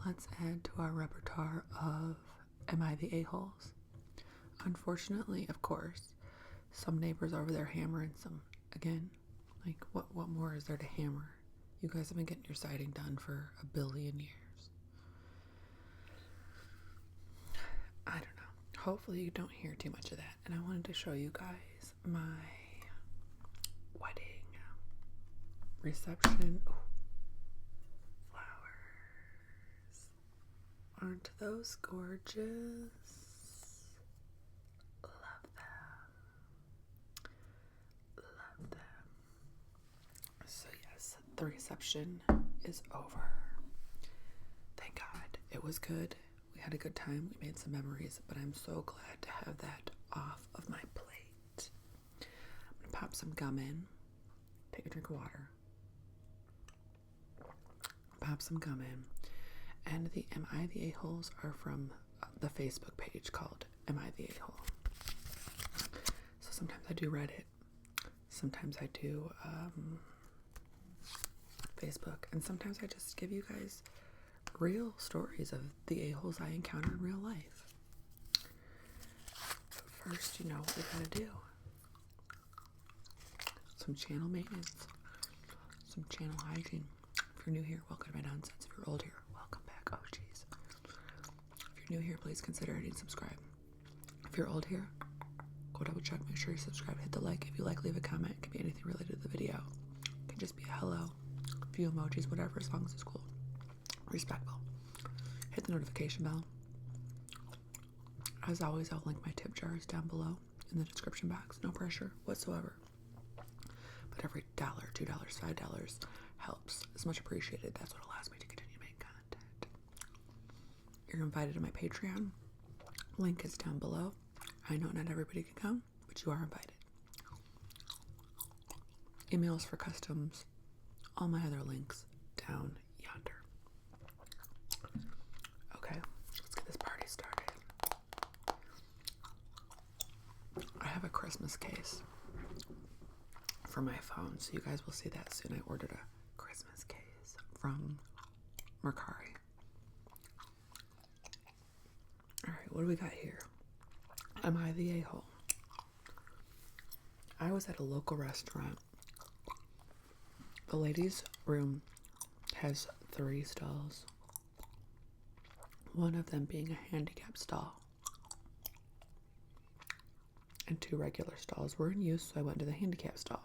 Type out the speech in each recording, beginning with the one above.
let's add to our repertoire of Am I the A-holes? Unfortunately, of course, some neighbors over there hammering some. Again, like, what more is there to hammer? You guys have been getting your siding done for a billion years. I don't know. Hopefully you don't hear too much of that. And I wanted to show you guys my wedding reception. Oh, flowers. Aren't those gorgeous? Love them. So yes, the reception is over. Thank God. It was good. We had a good time. We made some memories, but I'm so glad to have that off of my plate. I'm going to pop some gum in. Take a drink of water. Pop some gum in. And the Am I the A-holes are from the Facebook page called Am I the A-hole? So sometimes I do Reddit. Sometimes I do Facebook. And sometimes I just give you guys real stories of the a-holes I encounter in real life. But first, you know what we gotta do. Some channel maintenance. Some channel hygiene. If you're new here, welcome to my nonsense. If you're old here, welcome back. Oh, jeez. If you're new here, please consider hitting subscribe. If you're old here, go double check, make sure you subscribe, hit the like. If you like, leave a comment. It can be anything related to the video. It can just be a hello, a few emojis, whatever, as long as it's cool. Respectful. Hit the notification bell. As always, I'll link my tip jars down below in the description box. No pressure whatsoever. But every $1, $2, $5 helps. It's much appreciated. That's what allows me to continue to make content. You're invited to my Patreon. Link is down below. I know not everybody can come, but you are invited. Emails for customs. All my other links down yonder. Okay, let's get this party started. I have a Christmas case for my phone, so you guys will see that soon. I ordered a Christmas case from Mercari. Alright, what do we got here? Am I the a-hole? I was at a local restaurant. The ladies' room has 3 stalls. One of them being a handicapped stall. And 2 regular stalls were in use, so I went to the handicapped stall.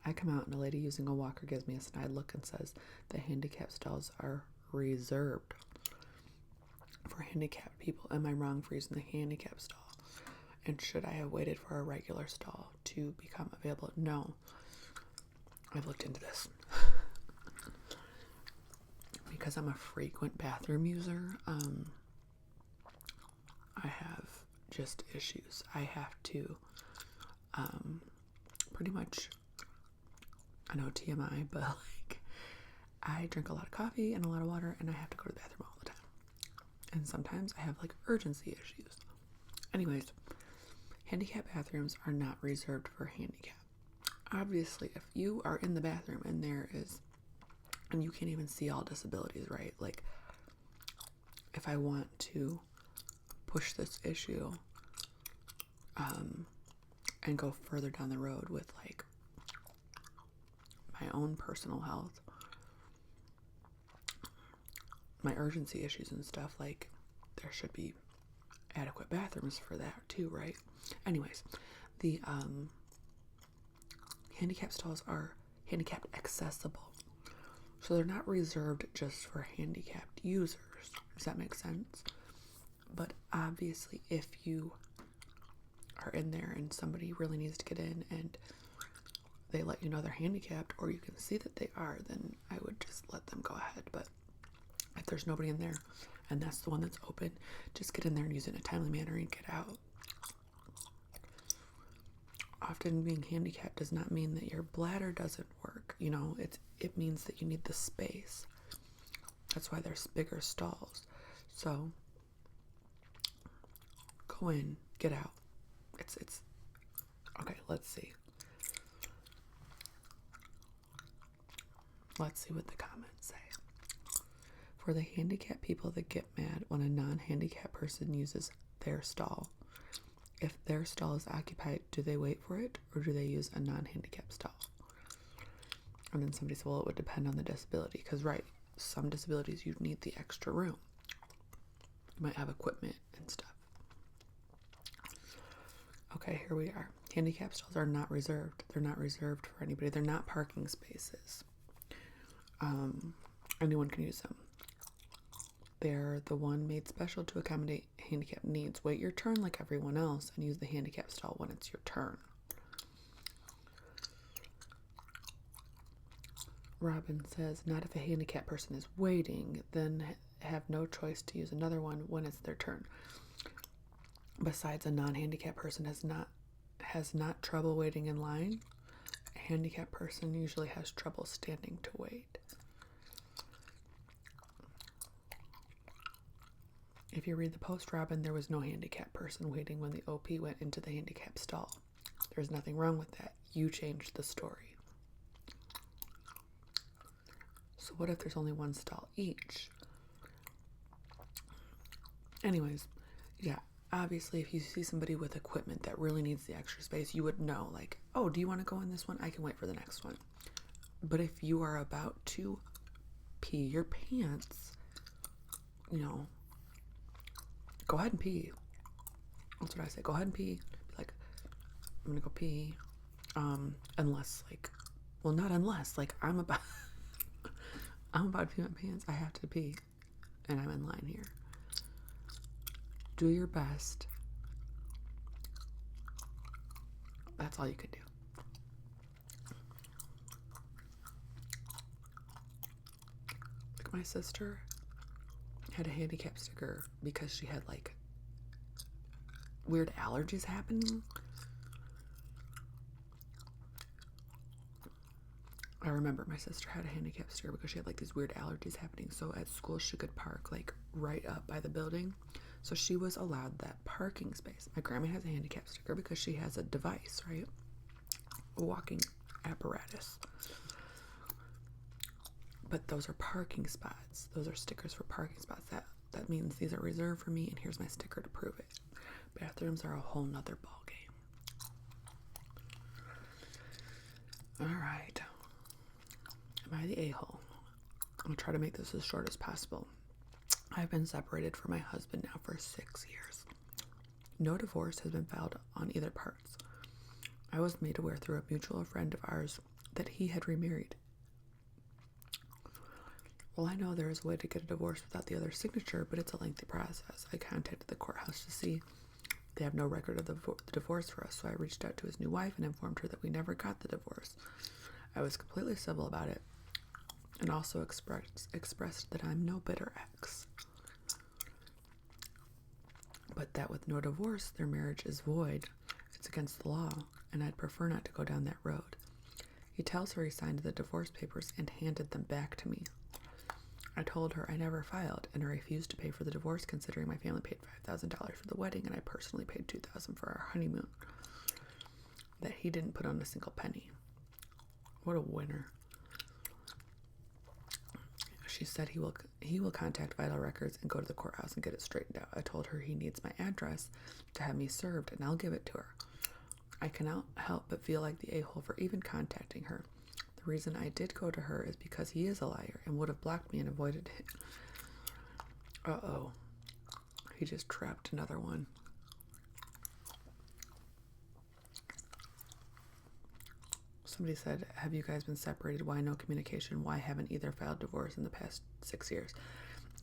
I come out and a lady using a walker gives me a snide look and says the handicapped stalls are reserved for handicapped people. Am I wrong for using the handicapped stall? And should I have waited for a regular stall to become available? No. I've looked into this. Because I'm a frequent bathroom user, I have just issues. I have to pretty much, I know TMI, but like I drink a lot of coffee and a lot of water and I have to go to the bathroom all the time. And sometimes I have like urgency issues. Anyways, handicap bathrooms are not reserved for handicap. Obviously, if you are in the bathroom and there is, and you can't even see all disabilities, right? Like, if I want to push this issue and go further down the road with like my own personal health, my urgency issues and stuff, like there should be adequate bathrooms for that too, right? Anyways, the handicap stalls are handicapped accessible. So they're not reserved just for handicapped users. Does that make sense? But obviously, if you are in there and somebody really needs to get in and they let you know they're handicapped, or you can see that they are, then I would just let them go ahead. But if there's nobody in there and that's the one that's open, just get in there and use it in a timely manner and get out. Often being handicapped does not mean that your bladder doesn't work. You know, it means that you need the space. That's why there's bigger stalls. So go in, get out. It's okay. Let's see what the comments say. For the handicapped people that get mad when a non-handicapped person uses their stall. If their stall is occupied, do they wait for it or do they use a non-handicapped stall? And then somebody said, well, it would depend on the disability. Because, right, some disabilities you need the extra room. You might have equipment and stuff. Okay, here we are. Handicap stalls are not reserved. They're not reserved for anybody. They're not parking spaces. Anyone can use them. They're the one made special to accommodate handicap needs. Wait your turn like everyone else and use the handicap stall when it's your turn. Robin says, not if a handicapped person is waiting, then have no choice to use another one when it's their turn. Besides, a non-handicapped person has not trouble waiting in line. A handicapped person usually has trouble standing to wait. If you read the post, Robin, there was no handicapped person waiting when the OP went into the handicapped stall. There's nothing wrong with that. You changed the story. So what if there's only one stall each? Anyways, yeah, obviously if you see somebody with equipment that really needs the extra space, you would know, like, oh, do you want to go in this one? I can wait for the next one. But if you are about to pee your pants, go ahead and pee. That's what I say. Go ahead and pee. Be like, I'm gonna go pee. Unless, not unless, I'm about to pee my pants. I have to pee. And I'm in line here. Do your best. That's all you can do. Like my sister had a handicap sticker because she had weird allergies happening. I remember my sister had a handicap sticker because she had these weird allergies happening. So at school she could park right up by the building. So she was allowed that parking space. My grandma has a handicap sticker because she has a device, right? A walking apparatus. But those are parking spots. Those are stickers for parking spots. That means these are reserved for me, and here's my sticker to prove it. Bathrooms are a whole nother ball game. All right. Am I the a-hole? I'll try to make this as short as possible. I've been separated from my husband now for 6 years. No divorce has been filed on either parts. I was made aware through a mutual friend of ours that he had remarried. Well, I know there is a way to get a divorce without the other's signature, but it's a lengthy process. I contacted the courthouse to see. They have no record of the divorce for us, so I reached out to his new wife and informed her that we never got the divorce. I was completely civil about it and also expressed that I'm no bitter ex. But that with no divorce, their marriage is void. It's against the law, and I'd prefer not to go down that road. He tells her he signed the divorce papers and handed them back to me. I told her I never filed, and I refused to pay for the divorce considering my family paid $5,000 for the wedding and I personally paid $2,000 for our honeymoon. That he didn't put on a single penny. What a winner. She said he will contact Vital Records and go to the courthouse and get it straightened out. I told her he needs my address to have me served, and I'll give it to her. I cannot help but feel like the a-hole for even contacting her. The reason I did go to her is because he is a liar and would have blocked me and avoided it. Uh-oh. He just trapped another one. Somebody said, have you guys been separated? Why no communication? Why haven't either filed divorce in the past 6 years?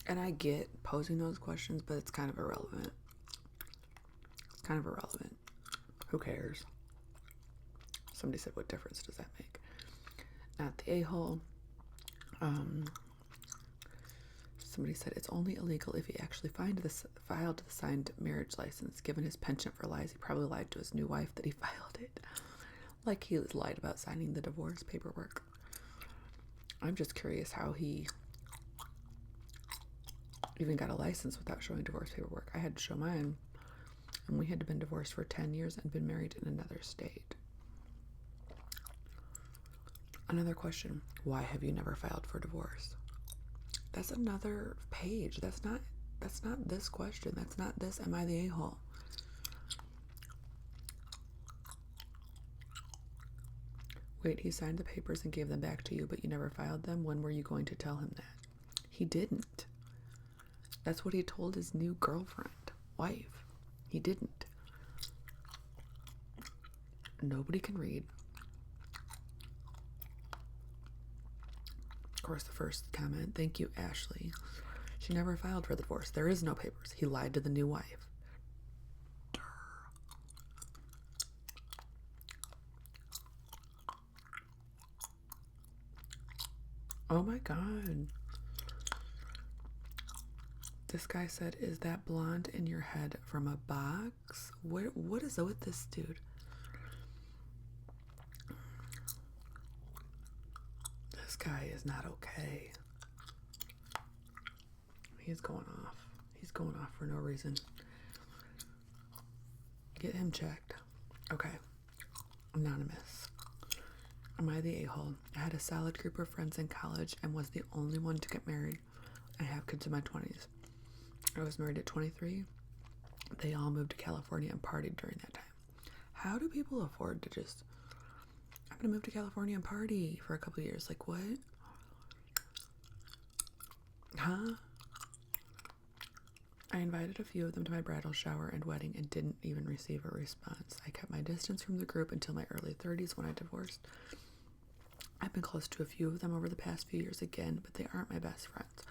And I get posing those questions, but it's kind of irrelevant. Who cares? Somebody said, what difference does that make? Not the a-hole. Somebody said, it's only illegal if he actually filed the signed marriage license. Given his penchant for lies, he probably lied to his new wife that he filed it. Like he lied about signing the divorce paperwork. I'm just curious how he even got a license without showing divorce paperwork. I had to show mine, and we had been divorced for 10 years and been married in another state. Another question, why have you never filed for divorce? That's another page. That's not this question. That's not this. Am I the a-hole? Wait, he signed the papers and gave them back to you, but you never filed them? When were you going to tell him that? He didn't. That's what he told his new girlfriend, wife. He didn't. Nobody can read. Of course, the first comment, thank you, Ashley. She never filed for the divorce. There is no papers. He lied to the new wife. Oh my God. This guy said, is that blonde in your head from a box? What is with this dude? This guy is not okay. He's going off. He's going off for no reason. Get him checked. Okay. Anonymous. Am I the a-hole? I had a solid group of friends in college and was the only one to get married. I have kids in my 20s. I was married at 23. They all moved to California and partied during that time. How do people afford to just... I'm going to move to California and party for a couple of years. Like, what? Huh? I invited a few of them to my bridal shower and wedding and didn't even receive a response. I kept my distance from the group until my early 30s when I divorced. I've been close to a few of them over the past few years again, but they aren't my best friends.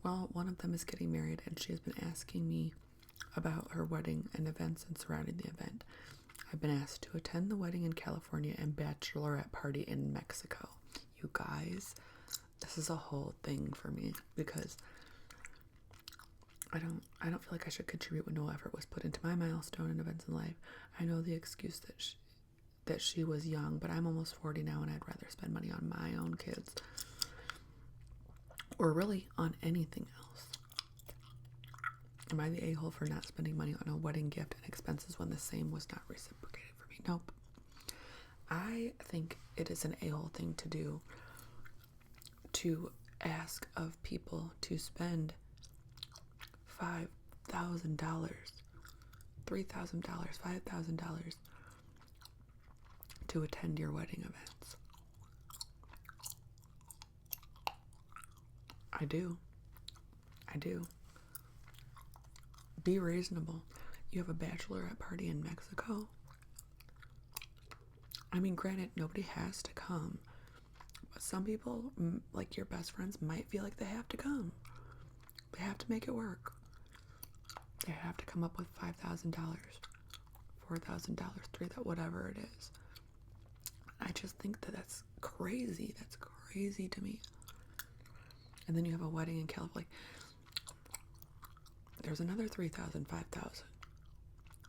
Well, one of them is getting married and she has been asking me about her wedding and events and surrounding the event. I've been asked to attend the wedding in California and bachelorette party in Mexico. You guys, this is a whole thing for me because I don't feel like I should contribute when no effort was put into my milestone and events in life. I know the excuse that she was young, but I'm almost 40 now and I'd rather spend money on my own kids or really on anything else. Am I the a-hole for not spending money on a wedding gift and expenses when the same was not reciprocated for me? Nope. I think it is an a-hole thing to do to ask of people to spend $5,000, $3,000, $5,000 to attend your wedding events. I do. Be reasonable. You have a bachelorette party in Mexico? I mean, granted, nobody has to come. But some people, like your best friends, might feel like they have to come. They have to make it work. They have to come up with $5,000, $4,000, $3,000, whatever it is. I just think that's crazy. That's crazy to me. And then you have a wedding in California. There's another $3,000, $5,000.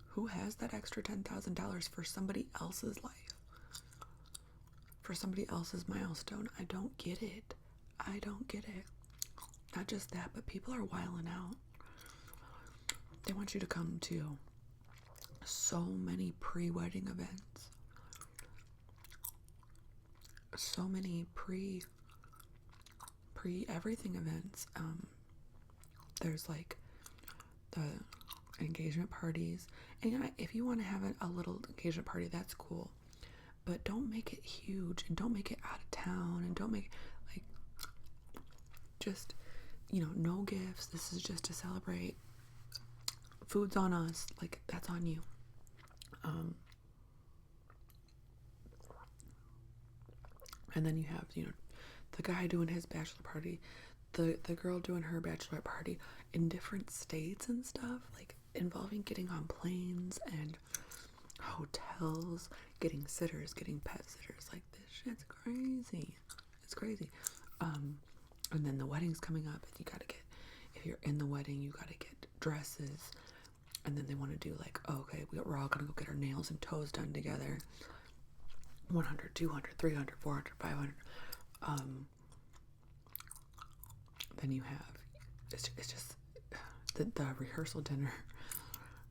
Who has that extra $10,000 for somebody else's life? For somebody else's milestone? I don't get it. Not just that, but people are wilding out. They want you to come to so many pre-wedding events. So many pre-everything events. There's like the engagement parties. And if you want to have a little engagement party, that's cool. But don't make it huge and don't make it out of town and don't make like just, no gifts. This is just to celebrate. Food's on us. Like, that's on you. And then you have, the guy doing his bachelor party, the girl doing her bachelorette party in different states and stuff, like involving getting on planes and hotels, getting sitters, getting pet sitters. Like, this shit's crazy. It's crazy. And then the wedding's coming up and you gotta get, if you're in the wedding, you gotta get dresses. And then they want to do like, okay, we're all gonna go get our nails and toes done together. 100, 200, 300, 400, 500. Then you have, it's just the rehearsal dinner,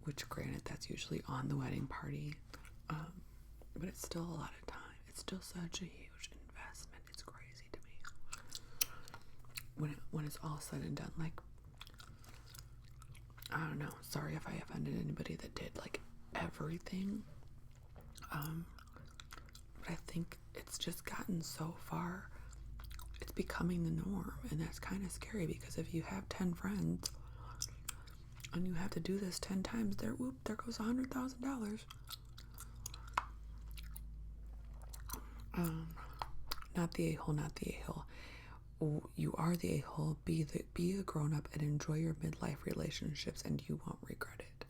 which granted, that's usually on the wedding party. But it's still a lot of time. It's still such a huge investment. It's crazy to me. when it's all said and done, like, I don't know, sorry if I offended anybody that did like everything, but I think it's just gotten so far, it's becoming the norm, and that's kind of scary, because if you have 10 friends and you have to do this 10 times, there goes $100,000. Not the a-hole, not the a-hole. You are the a-hole. Be a grown-up and enjoy your midlife relationships, and you won't regret it.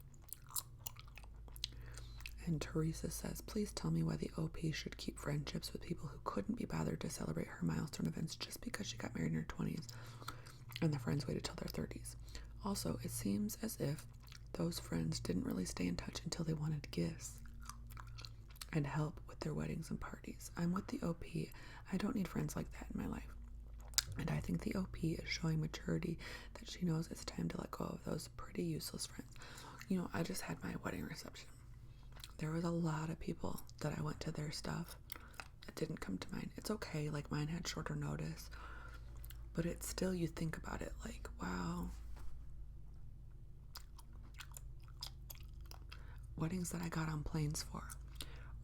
And Teresa says, please tell me why the OP should keep friendships with people who couldn't be bothered to celebrate her milestone events just because she got married in her 20s and the friends waited till their 30s. Also, it seems as if those friends didn't really stay in touch until they wanted gifts and help with their weddings and parties. I'm with the OP. I don't need friends like that in my life. And I think the OP is showing maturity, that she knows it's time to let go of those pretty useless friends. You know, I just had my wedding reception. There was a lot of people that I went to their stuff that didn't come to mine. It's okay, like mine had shorter notice, but it's still, you think about it like, wow. Weddings that I got on planes for.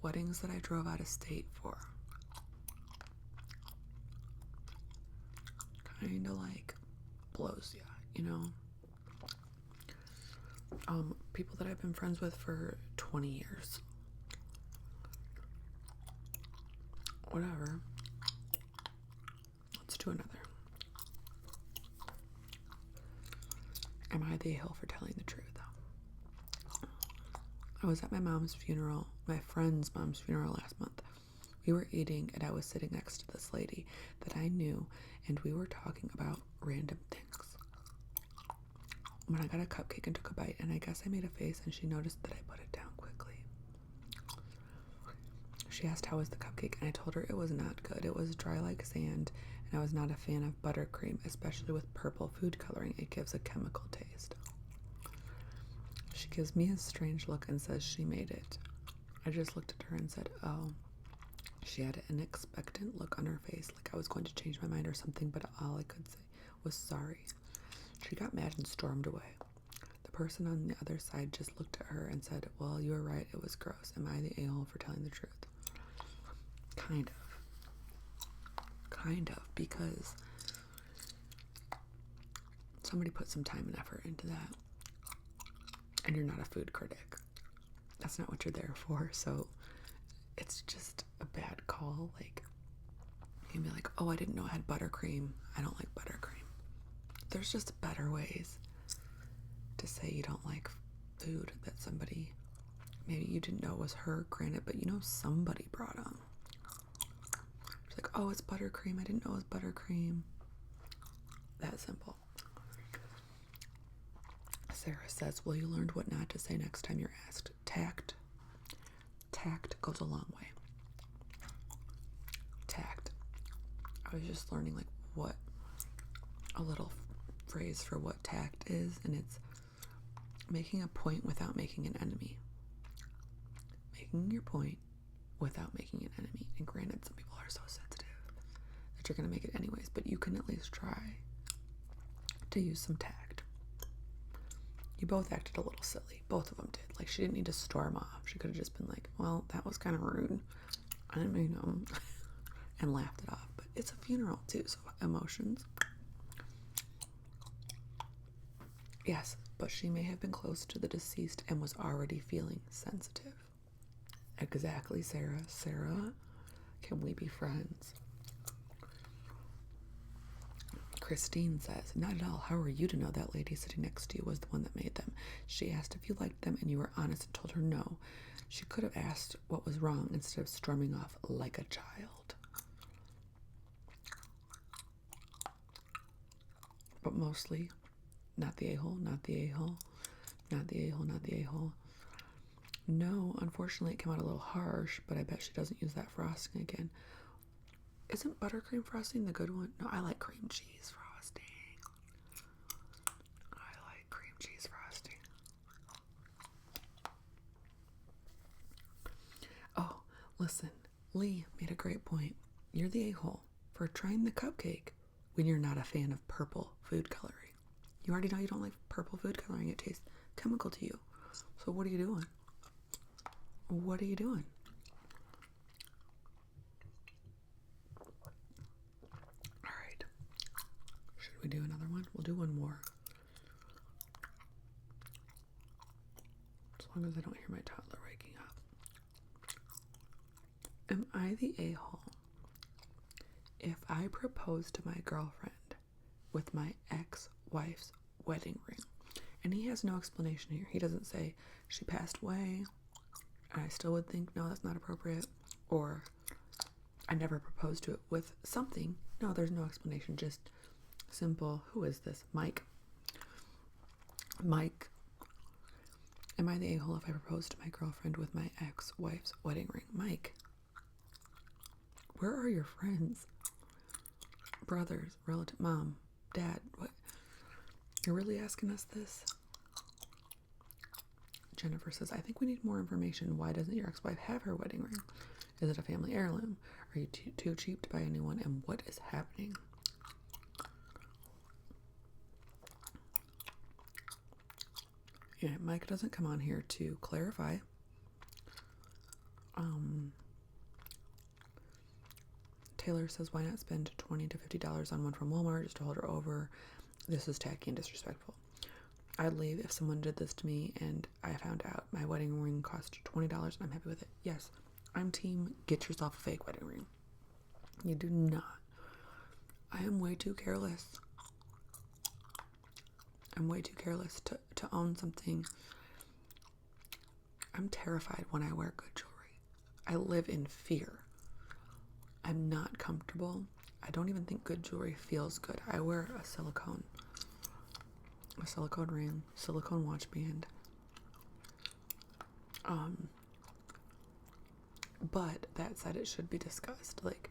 Weddings that I drove out of state for. Kind of like blows you, you know? People that I've been friends with for 20 years. Whatever. Let's do another. Am I the a-hole for telling the truth? I was at my mom's funeral, my friend's mom's funeral last month. We were eating, and I was sitting next to this lady that I knew, and we were talking about random things. When I got a cupcake and took a bite, and I guess I made a face, and she noticed that I put it down quickly. She asked how was the cupcake, and I told her it was not good. It was dry like sand, and I was not a fan of buttercream, especially with purple food coloring. It gives a chemical taste. She gives me a strange look and says she made it. I just looked at her and said, oh. She had an expectant look on her face, like I was going to change my mind or something, but all I could say was sorry. She got mad and stormed away. The person on the other side just looked at her and said, well, you were right, it was gross. Am I the a-hole for telling the truth? Kind of, because somebody put some time and effort into that, and you're not a food critic. That's not what you're there for, so it's just a bad call. Like, you can be like, oh, I didn't know it had buttercream. I don't like buttercream. There's just better ways to say you don't like food that somebody, maybe you didn't know it was her, granted, but you know somebody brought them. It's like, oh, it's buttercream. I didn't know it was buttercream. That simple. Sarah says, well, you learned what not to say next time you're asked. Tact goes a long way. Tact. I was just learning like what a little phrase for what tact is, and it's making a point without making an enemy. Making your point without making an enemy. And granted, some people are so sensitive that you're going to make it anyways, but you can at least try to use some tact. You both acted a little silly. Both of them did. Like, she didn't need to storm off. She could have just been like, well, that was kind of rude. I didn't mean and laughed it off. But it's a funeral too, so emotions. Yes, but she may have been close to the deceased and was already feeling sensitive. Exactly, Sarah. Sarah, can we be friends? Christine says, not at all. How are you to know that lady sitting next to you was the one that made them? She asked if you liked them and you were honest and told her no. She could have asked what was wrong instead of storming off like a child. But mostly, not the a-hole, not the a-hole, not the a-hole, not the a-hole. No, unfortunately it came out a little harsh, but I bet she doesn't use that frosting again. Isn't buttercream frosting the good one? No, I like cream cheese frosting. I like cream cheese frosting. Oh, listen, Lee made a great point. You're the a-hole for trying the cupcake when you're not a fan of purple food coloring. You already know you don't like purple food coloring. It tastes chemical to you. So what are you doing? What are you doing? All right. Should we do another one? We'll do one more. As long as I don't hear my toddler waking up. Am I the a-hole if I propose to my girlfriend with my ex-wife's wedding ring? And he has no explanation here. He doesn't say she passed away and I still would think, no, that's not appropriate. Or I never proposed to it with something. No, there's no explanation. Just simple, who is this? Mike. Mike. Am I the a-hole if I propose to my girlfriend with my ex-wife's wedding ring? Mike. Where are your friends? Brothers, relative, mom, dad, what? You're really asking us this? Jennifer says, I think we need more information. Why doesn't your ex-wife have her wedding ring? Is it a family heirloom? Are you too cheap to buy a new one? And what is happening? Yeah, Mike doesn't come on here to clarify. Taylor says, why not spend $20 to $50 on one from Walmart just to hold her over? This is tacky and disrespectful. I'd leave if someone did this to me and I found out my wedding ring cost $20 and I'm happy with it. Yes, I'm team get yourself a fake wedding ring. You do not. I am way too careless. I'm way too careless to own something. I'm terrified when I wear good jewelry. I live in fear. I'm not comfortable. I don't even think good jewelry feels good. I wear a silicone ring, silicone watch band. But that said, it should be discussed. Like,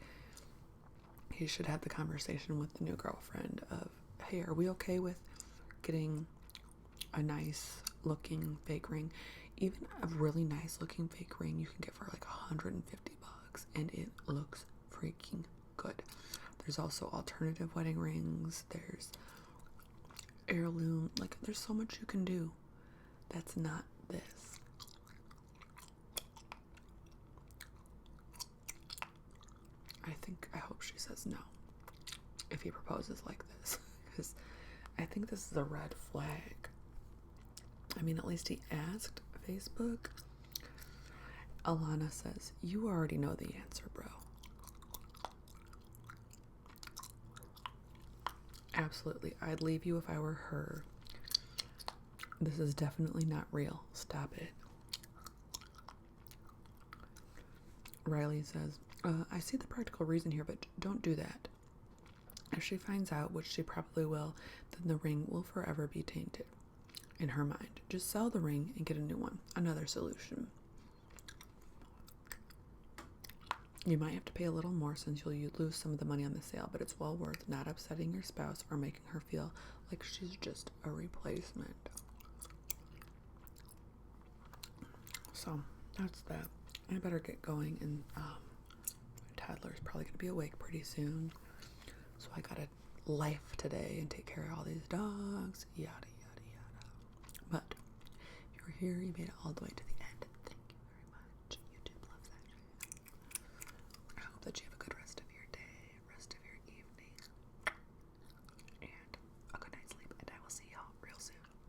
he should have the conversation with the new girlfriend of, hey, are we okay with getting a nice looking fake ring? Even a really nice looking fake ring you can get for like $150 and it looks freaking good. There's also alternative wedding rings. There's heirloom. Like, there's so much you can do that's not this. I hope she says no if he proposes like this, because I think this is a red flag. I mean, at least he asked Facebook. Alana says, you already know the answer, bro. Absolutely. I'd leave you if I were her. This is definitely not real. Stop it. Riley says, I see the practical reason here, but don't do that. If she finds out, which she probably will, then the ring will forever be tainted in her mind. Just sell the ring and get a new one. Another solution. You might have to pay a little more since you'll lose some of the money on the sale, but it's well worth not upsetting your spouse or making her feel like she's just a replacement. So that's that. I better get going, and my toddler's probably going to be awake pretty soon. So I got a life today and take care of all these dogs, yada, yada, yada. But if you're here, you made it all the way to the end.